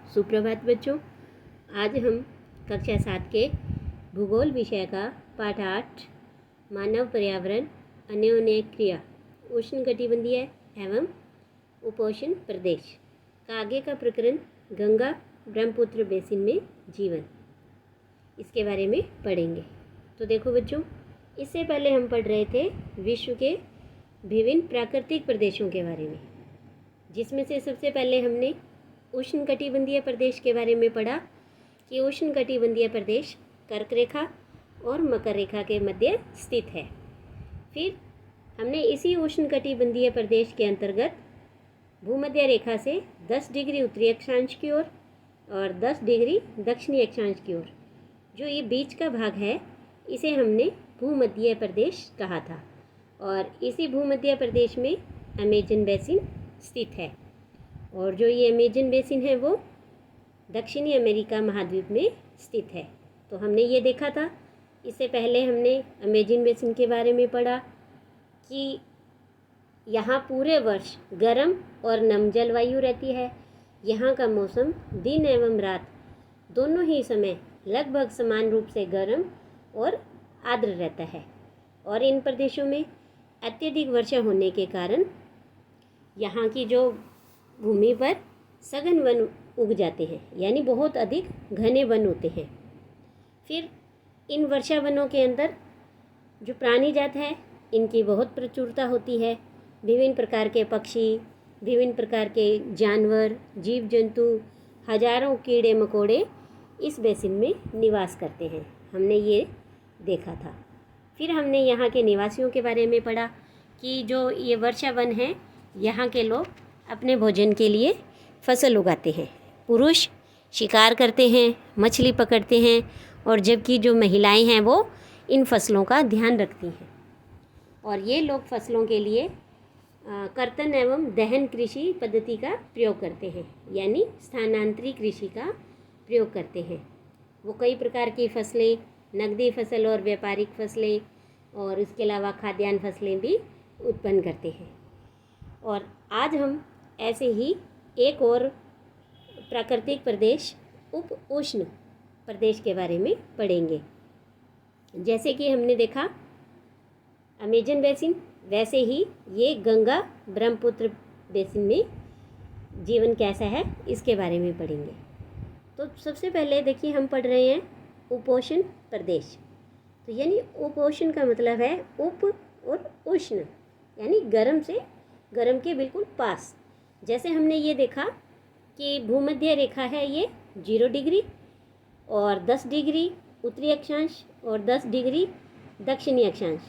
सुप्रभात बच्चों। आज हम कक्षा 7 के भूगोल विषय का पाठ 8 मानव पर्यावरण अन्योन्य क्रिया उष्णकटिबंधीय एवं उपोष्ण प्रदेश का आगे का प्रकरण गंगा ब्रह्मपुत्र बेसिन में जीवन, इसके बारे में पढ़ेंगे। तो देखो बच्चों, इससे पहले हम पढ़ रहे थे विश्व के विभिन्न प्राकृतिक प्रदेशों के बारे में, जिसमें से सबसे पहले हमने उष्णकटिबंधीय प्रदेश के बारे में पढ़ा कि उष्णकटिबंधीय प्रदेश कर्क रेखा और मकर रेखा के मध्य स्थित है। फिर हमने इसी उष्णकटिबंधीय प्रदेश के अंतर्गत भूमध्य रेखा से 10 डिग्री उत्तरी अक्षांश की ओर और 10 डिग्री दक्षिणी अक्षांश की ओर जो ये बीच का भाग है, इसे हमने भूमध्य प्रदेश कहा था। और इसी भूमध्य प्रदेश में अमेजन बेसिन स्थित है, और जो ये अमेजन बेसिन है वो दक्षिणी अमेरिका महाद्वीप में स्थित है। तो हमने ये देखा था, इससे पहले हमने अमेजन बेसिन के बारे में पढ़ा कि यहाँ पूरे वर्ष गर्म और नम जलवायु रहती है। यहाँ का मौसम दिन एवं रात दोनों ही समय लगभग समान रूप से गर्म और आर्द्र रहता है, और इन प्रदेशों में अत्यधिक वर्षा होने के कारण यहाँ की जो भूमि पर सघन वन उग जाते हैं, यानी बहुत अधिक घने वन होते हैं। फिर इन वर्षा वनों के अंदर जो प्राणी जात है, इनकी बहुत प्रचुरता होती है। विभिन्न प्रकार के पक्षी, विभिन्न प्रकार के जानवर, जीव जंतु, हजारों कीड़े मकोड़े इस बेसिन में निवास करते हैं। हमने ये देखा था। फिर हमने यहाँ के निवासियों के बारे में पढ़ा कि जो ये वर्षा वन है, यहाँ के लोग अपने भोजन के लिए फसल उगाते हैं। पुरुष शिकार करते हैं, मछली पकड़ते हैं, और जबकि जो महिलाएं हैं वो इन फसलों का ध्यान रखती हैं। और ये लोग फसलों के लिए कर्तन एवं दहन कृषि पद्धति का प्रयोग करते हैं, यानी स्थानांतरी कृषि का प्रयोग करते हैं। वो कई प्रकार की फसलें, नकदी फसल और व्यापारिक फसलें, और इसके अलावा खाद्यान्न फसलें भी उत्पन्न करते हैं। और आज हम ऐसे ही एक और प्राकृतिक प्रदेश उप उष्ण प्रदेश के बारे में पढ़ेंगे। जैसे कि हमने देखा अमेजन बेसिन, वैसे ही ये गंगा ब्रह्मपुत्र बेसिन में जीवन कैसा है, इसके बारे में पढ़ेंगे। तो सबसे पहले देखिए, हम पढ़ रहे हैं उपोष्ण प्रदेश। तो यानी उपोष्ण का मतलब है उप और उष्ण, यानी गर्म से गर्म के बिल्कुल पास। जैसे हमने ये देखा कि भूमध्य रेखा है ये 0 डिग्री और 10 डिग्री उत्तरी अक्षांश और 10 डिग्री दक्षिणी अक्षांश,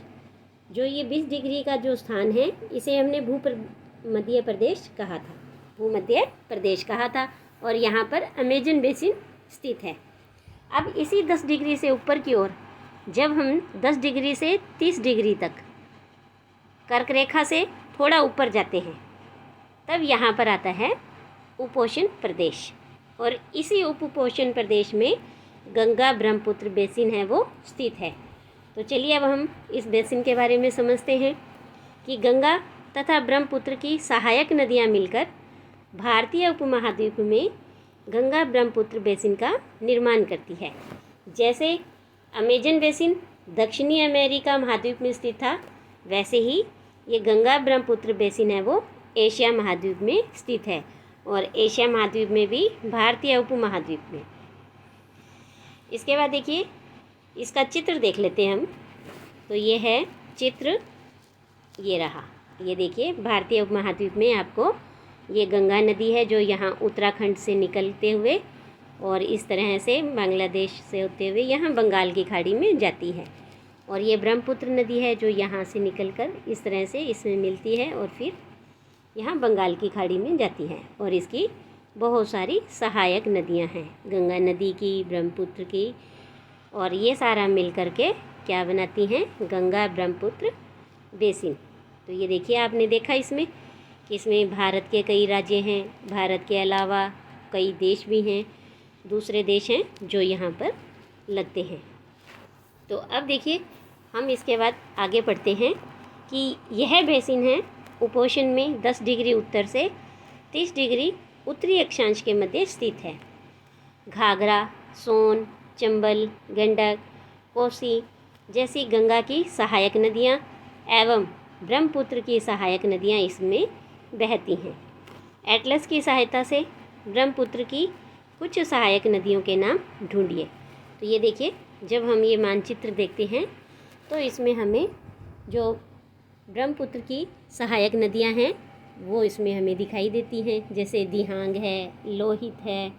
जो ये 20 डिग्री का जो स्थान है, इसे हमने मध्य प्रदेश कहा था, भूमध्य प्रदेश कहा था। और यहाँ पर अमेजन बेसिन स्थित है। अब इसी 10 डिग्री से ऊपर की ओर जब हम 10 डिग्री से 30 डिग्री तक कर्क रेखा से थोड़ा ऊपर जाते हैं, तब यहाँ पर आता है उपोष्ण प्रदेश। और इसी उपोष्ण प्रदेश में गंगा ब्रह्मपुत्र बेसिन है वो स्थित है। तो चलिए अब हम इस बेसिन के बारे में समझते हैं कि गंगा तथा ब्रह्मपुत्र की सहायक नदियाँ मिलकर भारतीय उपमहाद्वीप में गंगा ब्रह्मपुत्र बेसिन का निर्माण करती है। जैसे अमेजन बेसिन दक्षिणी अमेरिका महाद्वीप में स्थित था, वैसे ही ये गंगा ब्रह्मपुत्र बेसिन है वो एशिया महाद्वीप में स्थित है, और एशिया महाद्वीप में भी भारतीय उपमहाद्वीप में। इसके बाद देखिए, इसका चित्र देख लेते हैं हम। तो ये है चित्र, ये रहा। ये देखिए, भारतीय उपमहाद्वीप में आपको ये गंगा नदी है जो यहाँ उत्तराखंड से निकलते हुए और इस तरह से बांग्लादेश से होते हुए यहाँ बंगाल की खाड़ी में जाती है। और ये ब्रह्मपुत्र नदी है जो यहाँ से निकलकर इस तरह से इसमें मिलती है और फिर यहाँ बंगाल की खाड़ी में जाती है। और इसकी बहुत सारी सहायक नदियाँ हैं, गंगा नदी की, ब्रह्मपुत्र की, और ये सारा मिल कर के क्या बनाती हैं, गंगा ब्रह्मपुत्र बेसिन। तो ये देखिए, आपने देखा इसमें कि इसमें भारत के कई राज्य हैं, भारत के अलावा कई देश भी हैं, दूसरे देश हैं जो यहाँ पर लगते हैं। तो अब देखिए, हम इसके बाद आगे पढ़ते हैं कि यह बेसिन है उपोष्ण में 10 डिग्री उत्तर से 30 डिग्री उत्तरी अक्षांश के मध्य स्थित है। घाघरा, सोन, चंबल, गंडक, कोसी जैसी गंगा की सहायक नदियाँ एवं ब्रह्मपुत्र की सहायक नदियाँ इसमें बहती हैं। एटलस की सहायता से ब्रह्मपुत्र की कुछ सहायक नदियों के नाम ढूंढिए। तो ये देखिए, जब हम ये मानचित्र देखते हैं तो इसमें हमें जो ब्रह्मपुत्र की सहायक नदियाँ हैं वो इसमें हमें दिखाई देती हैं, जैसे दिहांग है, लोहित है,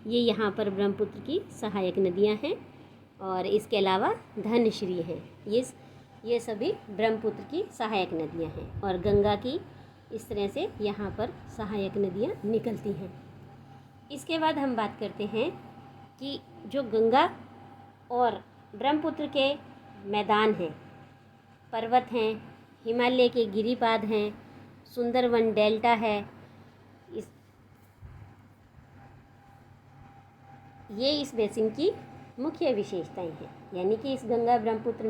ये यहाँ पर ब्रह्मपुत्र की सहायक नदियाँ हैं। और इसके अलावा धनश्री है, ये सभी ब्रह्मपुत्र की सहायक नदियाँ हैं। और गंगा की इस तरह से यहाँ पर सहायक नदियाँ निकलती हैं। इसके बाद हम बात करते हैं कि जो गंगा और ब्रह्मपुत्र के मैदान हैं, पर्वत हैं, हिमालय के गिरिपाद हैं, सुंदरवन डेल्टा है, इस बेसिन की मुख्य विशेषताएं हैं। यानी कि इस गंगा ब्रह्मपुत्र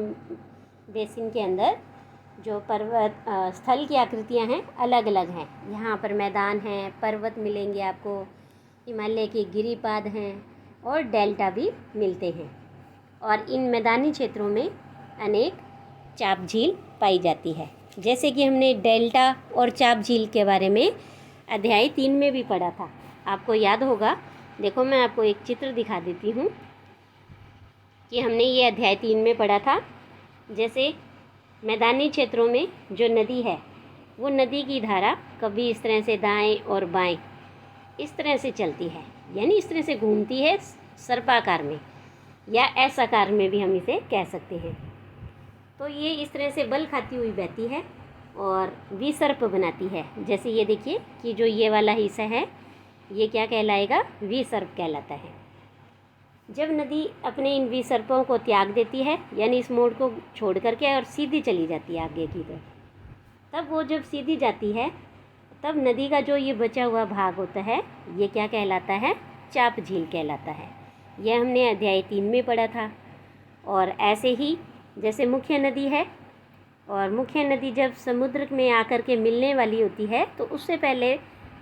बेसिन के अंदर जो पर्वत स्थल की आकृतियां हैं अलग अलग हैं। यहाँ पर मैदान हैं, पर्वत मिलेंगे आपको, हिमालय के गिरिपाद हैं और डेल्टा भी मिलते हैं। और इन मैदानी क्षेत्रों में अनेक चाप झील पाई जाती है। जैसे कि हमने डेल्टा और चाप झील के बारे में अध्याय 3 में भी पढ़ा था, आपको याद होगा। देखो, मैं आपको एक चित्र दिखा देती हूँ कि हमने ये अध्याय 3 में पढ़ा था। जैसे मैदानी क्षेत्रों में जो नदी है वो नदी की धारा कभी इस तरह से दाएं और बाएं इस तरह से चलती है, यानी इस तरह से घूमती है सर्पाकार में, या एस आकार में भी हम इसे कह सकते हैं। तो ये इस तरह से बल खाती हुई बहती है और विसर्प बनाती है। जैसे ये देखिए कि जो ये वाला हिस्सा है ये क्या कहलाएगा, विसर्प कहलाता है। जब नदी अपने इन विसर्पों को त्याग देती है, यानी इस मोड़ को छोड़ करके और सीधी चली जाती है आगे की तरफ, तब वो जब सीधी जाती है तब नदी का जो ये बचा हुआ भाग होता है ये क्या कहलाता है, चाप झील कहलाता है। यह हमने अध्याय 3 में पढ़ा था। और ऐसे ही जैसे मुख्य नदी है, और मुख्य नदी जब समुद्र में आकर के मिलने वाली होती है तो उससे पहले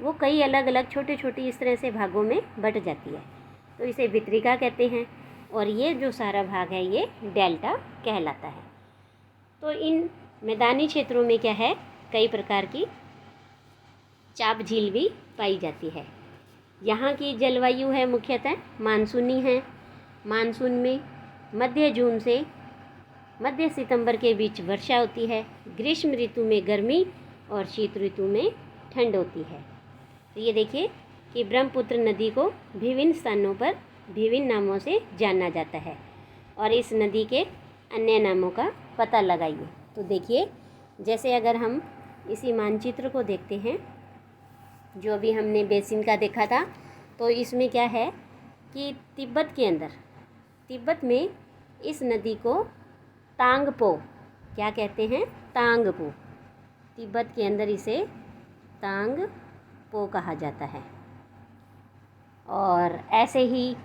वो कई अलग अलग छोटे छोटे इस तरह से भागों में बट जाती है, तो इसे वितरिका कहते हैं। और ये जो सारा भाग है ये डेल्टा कहलाता है। तो इन मैदानी क्षेत्रों में क्या है, कई प्रकार की चाप झील भी पाई जाती है। यहाँ की जलवायु है मुख्यतः मानसूनी है। मानसून में मध्य जून से मध्य सितंबर के बीच वर्षा होती है। ग्रीष्म ऋतु में गर्मी और शीत ऋतु में ठंड होती है। तो ये देखिए कि ब्रह्मपुत्र नदी को विभिन्न स्थानों पर विभिन्न नामों से जाना जाता है, और इस नदी के अन्य नामों का पता लगाइए। तो देखिए, जैसे अगर हम इसी मानचित्र को देखते हैं जो भी हमने बेसिन का देखा था, तो इसमें क्या है कि तिब्बत के अंदर, तिब्बत में इस नदी को तांगपो क्या कहते हैं, तांगपो। तिब्बत के अंदर इसे तांगपो कहा जाता है। और ऐसे ही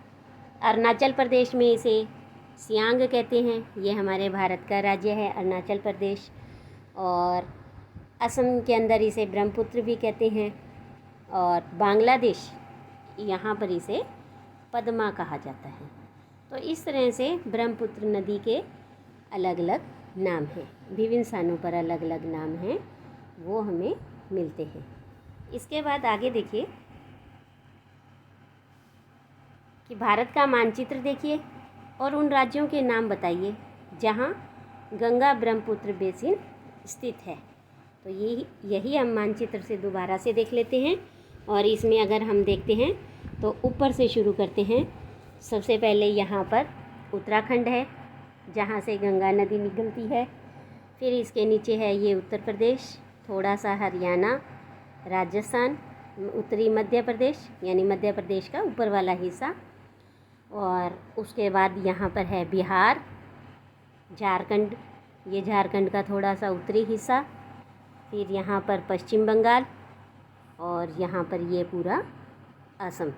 अरुणाचल प्रदेश में इसे सियांग कहते हैं। ये हमारे भारत का राज्य है अरुणाचल प्रदेश। और असम के अंदर इसे ब्रह्मपुत्र भी कहते हैं। और बांग्लादेश, यहाँ पर इसे पद्मा कहा जाता है। तो इस तरह से ब्रह्मपुत्र नदी के अलग अलग नाम हैं, विभिन्न स्थानों पर अलग अलग नाम हैं, वो हमें मिलते हैं। इसके बाद आगे देखिए कि भारत का मानचित्र देखिए और उन राज्यों के नाम बताइए जहाँ गंगा ब्रह्मपुत्र बेसिन स्थित है। तो यही हम मानचित्र से दोबारा से देख लेते हैं। और इसमें अगर हम देखते हैं तो ऊपर से शुरू करते हैं। सबसे पहले यहाँ पर उत्तराखंड है जहाँ से गंगा नदी निकलती है। फिर इसके नीचे है ये उत्तर प्रदेश, थोड़ा सा हरियाणा, राजस्थान, उत्तरी मध्य प्रदेश यानी मध्य प्रदेश का ऊपर वाला हिस्सा। और उसके बाद यहाँ पर है बिहार, झारखंड, ये झारखंड का थोड़ा सा उत्तरी हिस्सा। फिर यहाँ पर पश्चिम बंगाल, और यहाँ पर ये पूरा असम,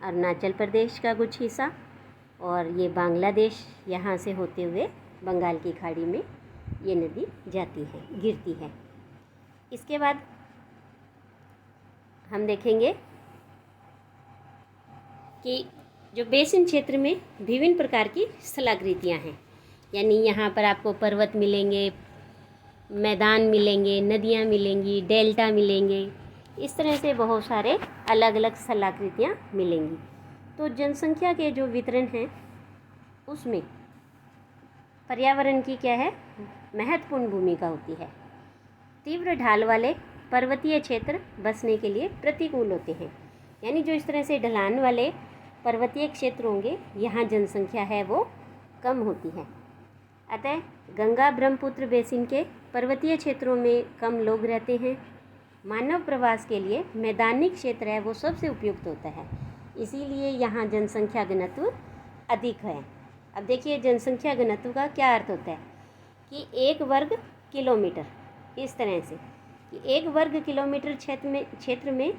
अरुणाचल प्रदेश का कुछ हिस्सा, और ये बांग्लादेश, यहाँ से होते हुए बंगाल की खाड़ी में ये नदी जाती है, गिरती है। इसके बाद हम देखेंगे कि जो बेसिन क्षेत्र में विभिन्न प्रकार की स्थलाकृतियाँ हैं, यानी यहाँ पर आपको पर्वत मिलेंगे, मैदान मिलेंगे, नदियाँ मिलेंगी, डेल्टा मिलेंगे, इस तरह से बहुत सारे अलग अलग स्थलाकृतियाँ मिलेंगी। तो जनसंख्या के जो वितरण हैं उसमें पर्यावरण की क्या है, महत्वपूर्ण भूमिका होती है। तीव्र ढाल वाले पर्वतीय क्षेत्र बसने के लिए प्रतिकूल होते हैं, यानी जो इस तरह से ढलान वाले पर्वतीय क्षेत्र होंगे यहाँ जनसंख्या है वो कम होती है। अतः गंगा ब्रह्मपुत्र बेसिन के पर्वतीय क्षेत्रों में कम लोग रहते हैं। मानव प्रवास के लिए मैदानी क्षेत्र है वो सबसे उपयुक्त होता है, इसीलिए यहाँ जनसंख्या घनत्व अधिक है। अब देखिए जनसंख्या घनत्व का क्या अर्थ होता है कि 1 वर्ग किलोमीटर, इस तरह से कि 1 वर्ग किलोमीटर क्षेत्र में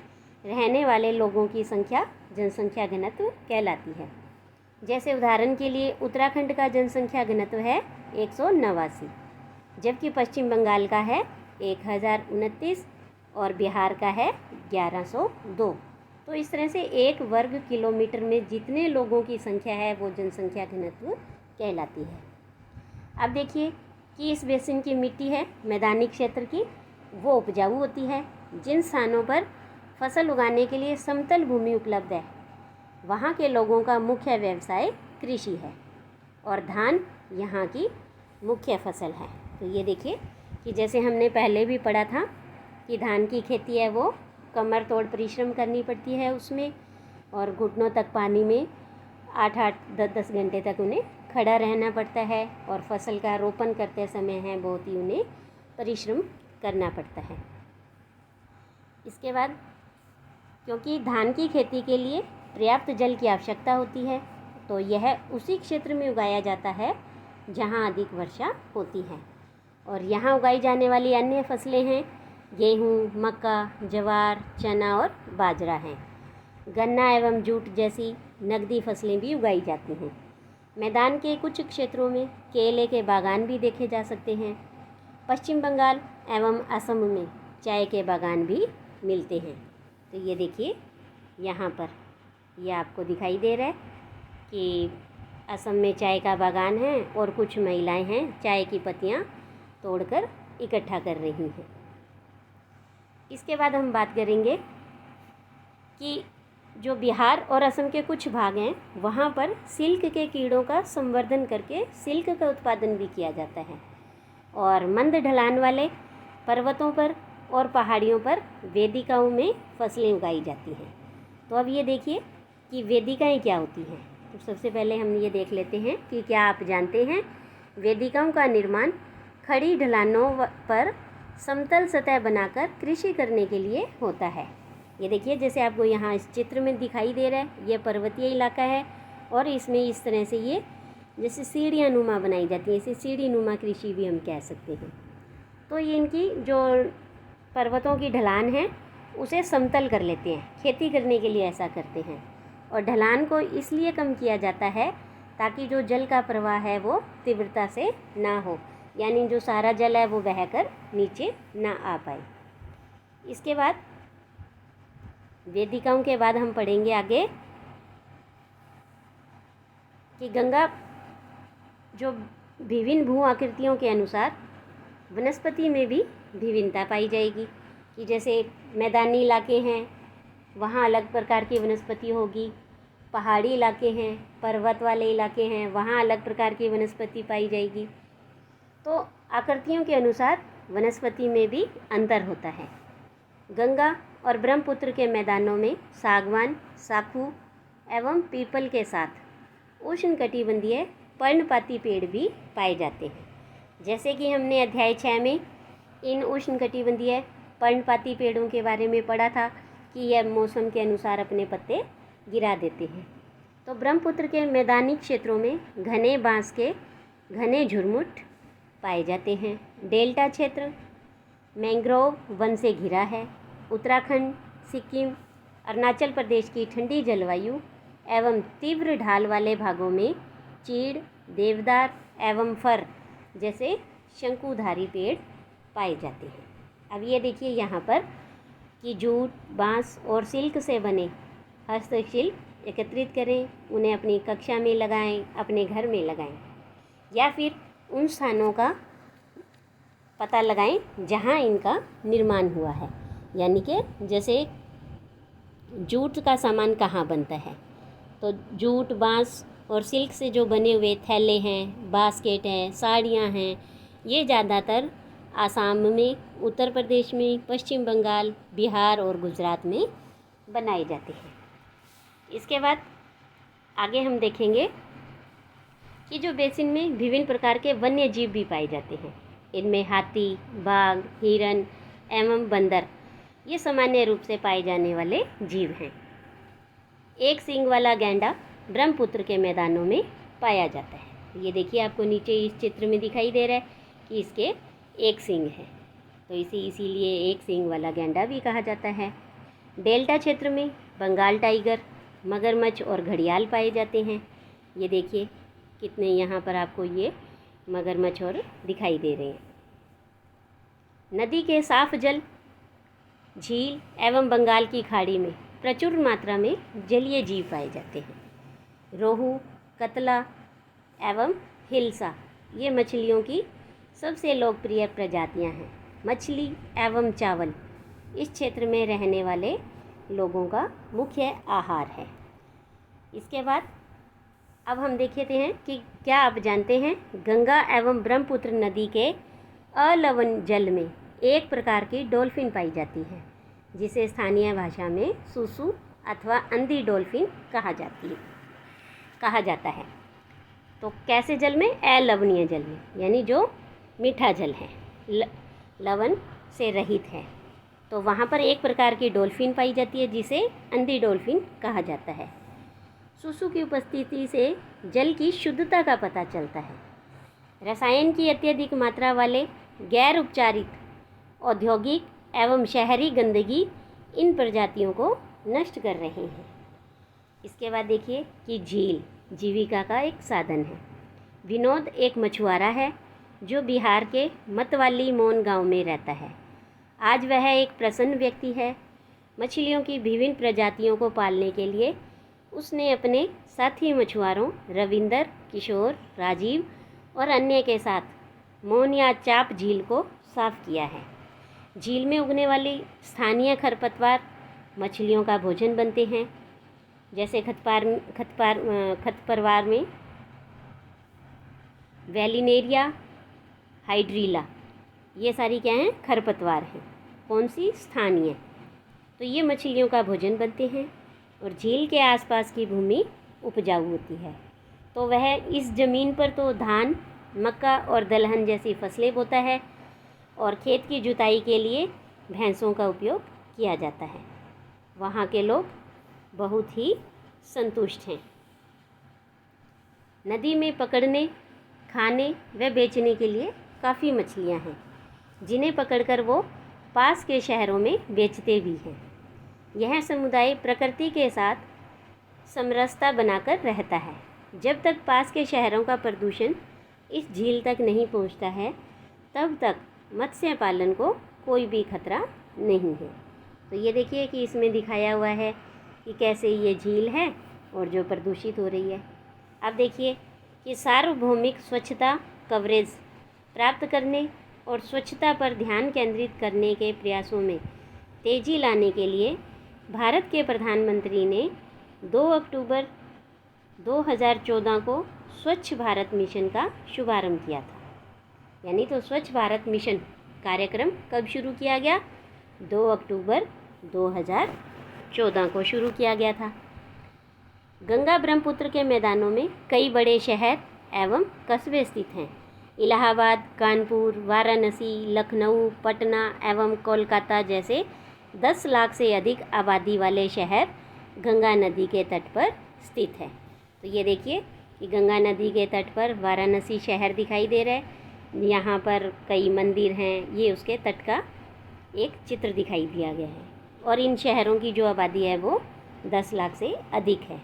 रहने वाले लोगों की संख्या जनसंख्या घनत्व कहलाती है। जैसे उदाहरण के लिए उत्तराखंड का जनसंख्या घनत्व है 189, जबकि पश्चिम बंगाल का है 1029 और बिहार का है 1102। तो इस तरह से 1 वर्ग किलोमीटर में जितने लोगों की संख्या है वो जनसंख्या घनत्व कहलाती है। अब देखिए कि इस बेसिन की मिट्टी है मैदानी क्षेत्र की, वो उपजाऊ होती है। जिन स्थानों पर फसल उगाने के लिए समतल भूमि उपलब्ध है वहाँ के लोगों का मुख्य व्यवसाय कृषि है और धान यहाँ की मुख्य फसल है। तो ये देखिए कि जैसे हमने पहले भी पढ़ा था कि धान की खेती है वो कमर तोड़ परिश्रम करनी पड़ती है उसमें, और घुटनों तक पानी में 8-8, 10-10 घंटे तक उन्हें खड़ा रहना पड़ता है, और फसल का रोपण करते समय है बहुत ही उन्हें परिश्रम करना पड़ता है। इसके बाद क्योंकि धान की खेती के लिए पर्याप्त जल की आवश्यकता होती है, तो यह उसी क्षेत्र में उगाया जाता है जहाँ अधिक वर्षा होती है। और यहाँ उगाई जाने वाली अन्य फसलें हैं गेहूँ, मक्का, ज्वार, चना और बाजरा हैं। गन्ना एवं जूट जैसी नकदी फसलें भी उगाई जाती हैं। मैदान के कुछ क्षेत्रों में केले के बागान भी देखे जा सकते हैं। पश्चिम बंगाल एवं असम में चाय के बागान भी मिलते हैं। तो ये देखिए यहाँ पर ये आपको दिखाई दे रहा है कि असम में चाय का बागान है और कुछ महिलाएं हैं चाय की पत्तियाँ तोड़कर इकट्ठा कर रही हैं। इसके बाद हम बात करेंगे कि जो बिहार और असम के कुछ भाग हैं वहाँ पर सिल्क के कीड़ों का संवर्धन करके सिल्क का उत्पादन भी किया जाता है, और मंद ढलान वाले पर्वतों पर और पहाड़ियों पर वेदिकाओं में फसलें उगाई जाती हैं। तो अब ये देखिए कि वेदिकाएं क्या होती हैं। तो सबसे पहले हम ये देख लेते हैं कि क्या आप जानते हैं वेदिकाओं का निर्माण खड़ी ढलानों पर समतल सतह बनाकर कृषि करने के लिए होता है। ये देखिए जैसे आपको यहाँ इस चित्र में दिखाई दे रहा है, ये पर्वतीय इलाका है और इसमें इस तरह से ये जैसे सीढ़ियाँ नुमा बनाई जाती हैं, इसे सीढ़ी नुमा कृषि भी हम कह सकते हैं। तो ये इनकी जो पर्वतों की ढलान है उसे समतल कर लेते हैं, खेती करने के लिए ऐसा करते हैं। और ढलान को इसलिए कम किया जाता है ताकि जो जल का प्रवाह है वो तीव्रता से ना हो, यानी जो सारा जल है वो बहकर नीचे ना आ पाए। इसके बाद वेदिकाओं के बाद हम पढ़ेंगे आगे कि गंगा जो विभिन्न भू आकृतियों के अनुसार वनस्पति में भी विभिन्नता पाई जाएगी, कि जैसे मैदानी इलाके हैं वहाँ अलग प्रकार की वनस्पति होगी, पहाड़ी इलाके हैं, पर्वत वाले इलाके हैं वहाँ अलग प्रकार की वनस्पति पाई जाएगी। तो आकृतियों के अनुसार वनस्पति में भी अंतर होता है। गंगा और ब्रह्मपुत्र के मैदानों में सागवान, साखू एवं पीपल के साथ उष्णकटिबंधीय पर्णपाती पेड़ भी पाए जाते हैं। जैसे कि हमने अध्याय 6 में इन उष्णकटिबंधीय पर्णपाती पेड़ों के बारे में पढ़ा था कि यह मौसम के अनुसार अपने पत्ते गिरा देते हैं। तो ब्रह्मपुत्र के मैदानी क्षेत्रों में घने बांस के घने झुरमुट पाए जाते हैं। डेल्टा क्षेत्र मैंग्रोव वन से घिरा है। उत्तराखंड, सिक्किम, अरुणाचल प्रदेश की ठंडी जलवायु एवं तीव्र ढाल वाले भागों में चीड़, देवदार एवं फर जैसे शंकुधारी पेड़ पाए जाते हैं। अब ये देखिए यहाँ पर कि जूट, बांस और सिल्क से बने हस्तशिल्प एकत्रित करें, उन्हें अपनी कक्षा में लगाएं, अपने घर में लगाएं, या फिर उन स्थानों का पता लगाएं जहां इनका निर्माण हुआ है। यानी कि जैसे जूट का सामान कहाँ बनता है, तो जूट, बांस और सिल्क से जो बने हुए थैले हैं, बास्केट हैं, साड़ियाँ हैं, ये ज़्यादातर आसाम में, उत्तर प्रदेश में, पश्चिम बंगाल, बिहार और गुजरात में बनाए जाते हैं। इसके बाद आगे हम देखेंगे कि जो बेसिन में विभिन्न प्रकार के वन्य जीव भी पाए जाते हैं। इनमें हाथी, बाघ, हिरन एवं बंदर ये सामान्य रूप से पाए जाने वाले जीव हैं। एक सींग वाला गैंडा ब्रह्मपुत्र के मैदानों में पाया जाता है। ये देखिए, आपको नीचे इस चित्र में दिखाई दे रहा है कि इसके एक सींग है, तो इसीलिए एक सींग वाला गैंडा भी कहा जाता है। डेल्टा क्षेत्र में बंगाल टाइगर, मगरमच्छ और घड़ियाल पाए जाते हैं। ये देखिए कितने यहाँ पर आपको ये मगरमच्छ और दिखाई दे रहे हैं। नदी के साफ जल, झील एवं बंगाल की खाड़ी में प्रचुर मात्रा में जलीय जीव पाए जाते हैं। रोहू, कतला एवं हिल्सा ये मछलियों की सबसे लोकप्रिय प्रजातियां हैं। मछली एवं चावल इस क्षेत्र में रहने वाले लोगों का मुख्य आहार है। इसके बाद अब हम देखते हैं कि क्या आप जानते हैं, गंगा एवं ब्रह्मपुत्र नदी के अलवण जल में एक प्रकार की डॉल्फिन पाई जाती है, जिसे स्थानीय भाषा में सुसु अथवा अंधी डॉल्फिन कहा जाता है। तो कैसे जल में? अलवणीय जल में, यानी जो मीठा जल है, लवण से रहित है, तो वहाँ पर एक प्रकार की डॉल्फिन पाई जाती है जिसे अंधी डॉल्फिन कहा जाता है। सुसु की उपस्थिति से जल की शुद्धता का पता चलता है। रसायन की अत्यधिक मात्रा वाले गैर उपचारित औद्योगिक एवं शहरी गंदगी इन प्रजातियों को नष्ट कर रहे हैं। इसके बाद देखिए कि झील जीविका का एक साधन है। विनोद एक मछुआरा है जो बिहार के मतवाली मोन गांव में रहता है। आज वह एक प्रसन्न व्यक्ति है। मछलियों की विभिन्न प्रजातियों को पालने के लिए उसने अपने साथी मछुआरों रविंदर, किशोर, राजीव और अन्य के साथ मोन या चाप झील को साफ किया है। झील में उगने वाली स्थानीय खरपतवार मछलियों का भोजन बनते हैं। जैसे खरपतवार में वेलिनेरिया, हाइड्रीला, ये सारी क्या हैं? खरपतवार हैं। कौन सी? स्थानीय। तो ये मछलियों का भोजन बनते हैं और झील के आसपास की भूमि उपजाऊ होती है। तो वह इस ज़मीन पर तो धान, मक्का और दलहन जैसी फसलें बोता है और खेत की जुताई के लिए भैंसों का उपयोग किया जाता है। वहाँ के लोग बहुत ही संतुष्ट हैं। नदी में पकड़ने, खाने व बेचने के लिए काफ़ी मछलियाँ हैं, जिन्हें पकड़कर वो पास के शहरों में बेचते भी हैं। यह समुदाय प्रकृति के साथ समरसता बनाकर रहता है। जब तक पास के शहरों का प्रदूषण इस झील तक नहीं पहुंचता है, तब तक मत्स्य पालन को कोई भी खतरा नहीं है। तो ये देखिए कि इसमें दिखाया हुआ है कि कैसे ये झील है और जो प्रदूषित हो रही है। अब देखिए कि सार्वभौमिक स्वच्छता कवरेज प्राप्त करने और स्वच्छता पर ध्यान केंद्रित करने के प्रयासों में तेज़ी लाने के लिए भारत के प्रधानमंत्री ने 2 अक्टूबर 2014 को स्वच्छ भारत मिशन का शुभारंभ किया था। यानी तो स्वच्छ भारत मिशन कार्यक्रम कब शुरू किया गया? 2 अक्टूबर 2014 को शुरू किया गया था। गंगा ब्रह्मपुत्र के मैदानों में कई बड़े शहर एवं कस्बे स्थित हैं। इलाहाबाद, कानपुर, वाराणसी, लखनऊ, पटना एवं कोलकाता जैसे 10 लाख से अधिक आबादी वाले शहर गंगा नदी के तट पर स्थित है। तो ये देखिए कि गंगा नदी के तट पर वाराणसी शहर दिखाई दे रहा है। यहाँ पर कई मंदिर हैं। ये उसके तट का एक चित्र दिखाई दिया गया है और इन शहरों की जो आबादी है वो 10 लाख से अधिक है।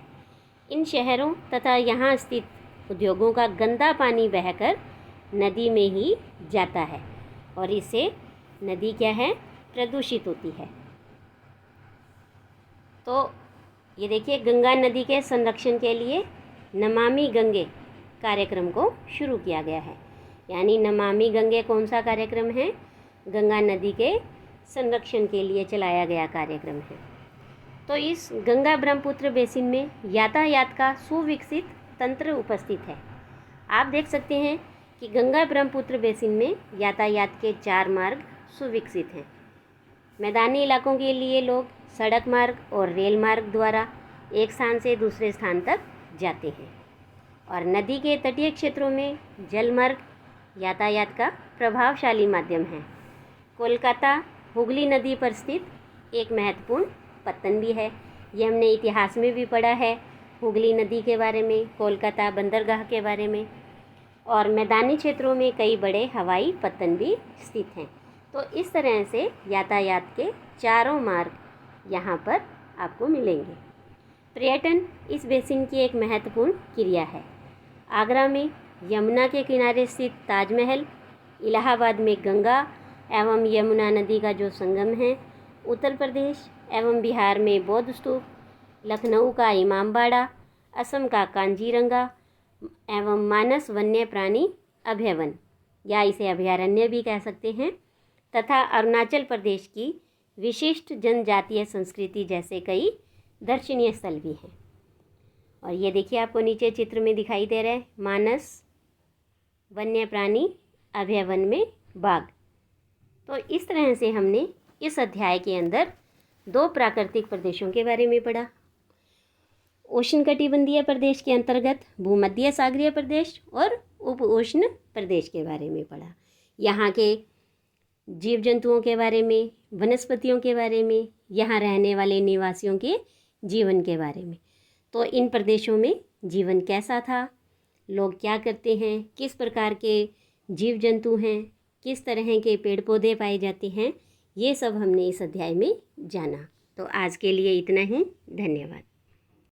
इन शहरों तथा यहाँ स्थित उद्योगों का गंदा पानी बहकर नदी में ही जाता है और इससे नदी क्या है? प्रदूषित होती है। तो ये देखिए गंगा नदी के संरक्षण के लिए नमामि गंगे कार्यक्रम को शुरू किया गया है। यानी नमामि गंगे कौन सा कार्यक्रम है? गंगा नदी के संरक्षण के लिए चलाया गया कार्यक्रम है। तो इस गंगा ब्रह्मपुत्र बेसिन में यातायात का सुविकसित तंत्र उपस्थित है। आप देख सकते हैं कि गंगा ब्रह्मपुत्र बेसिन में यातायात के 4 मार्ग सुविकसित हैं। मैदानी इलाकों के लिए लोग सड़क मार्ग और रेल मार्ग द्वारा एक स्थान से दूसरे स्थान तक जाते हैं और नदी के तटीय क्षेत्रों में जल मार्ग यातायात का प्रभावशाली माध्यम है। कोलकाता हुगली नदी पर स्थित एक महत्वपूर्ण पत्तन भी है। ये हमने इतिहास में भी पढ़ा है, हुगली नदी के बारे में, कोलकाता बंदरगाह के बारे में। और मैदानी क्षेत्रों में कई बड़े हवाई पत्तन भी स्थित हैं। तो इस तरह से यातायात के चारों मार्ग यहाँ पर आपको मिलेंगे। पर्यटन इस बेसिन की एक महत्वपूर्ण क्रिया है। आगरा में यमुना के किनारे स्थित ताजमहल, इलाहाबाद में गंगा एवं यमुना नदी का जो संगम है, उत्तर प्रदेश एवं बिहार में बौद्ध स्तूप, लखनऊ का इमामबाड़ा, असम का कांजीरंगा एवं मानस वन्य प्राणी अभयावन या इसे अभयारण्य भी कह सकते हैं, तथा अरुणाचल प्रदेश की विशिष्ट जनजातीय संस्कृति जैसे कई दर्शनीय स्थल भी हैं। और ये देखिए आपको नीचे चित्र में दिखाई दे रहा है मानस वन्य प्राणी अभयावन में बाघ। तो इस तरह से हमने इस अध्याय के अंदर 2 प्राकृतिक प्रदेशों के बारे में पढ़ा। उष्णकटिबंधीय प्रदेश के अंतर्गत भूमध्य सागरीय प्रदेश और उप उष्ण प्रदेश के बारे में पढ़ा। यहाँ के जीव जंतुओं के बारे में, वनस्पतियों के बारे में, यहाँ रहने वाले निवासियों के जीवन के बारे में। तो इन प्रदेशों में जीवन कैसा था, लोग क्या करते हैं, किस प्रकार के जीव जंतु हैं, किस तरह के पेड़ पौधे पाए जाते हैं, ये सब हमने इस अध्याय में जाना। तो आज के लिए इतना ही। धन्यवाद।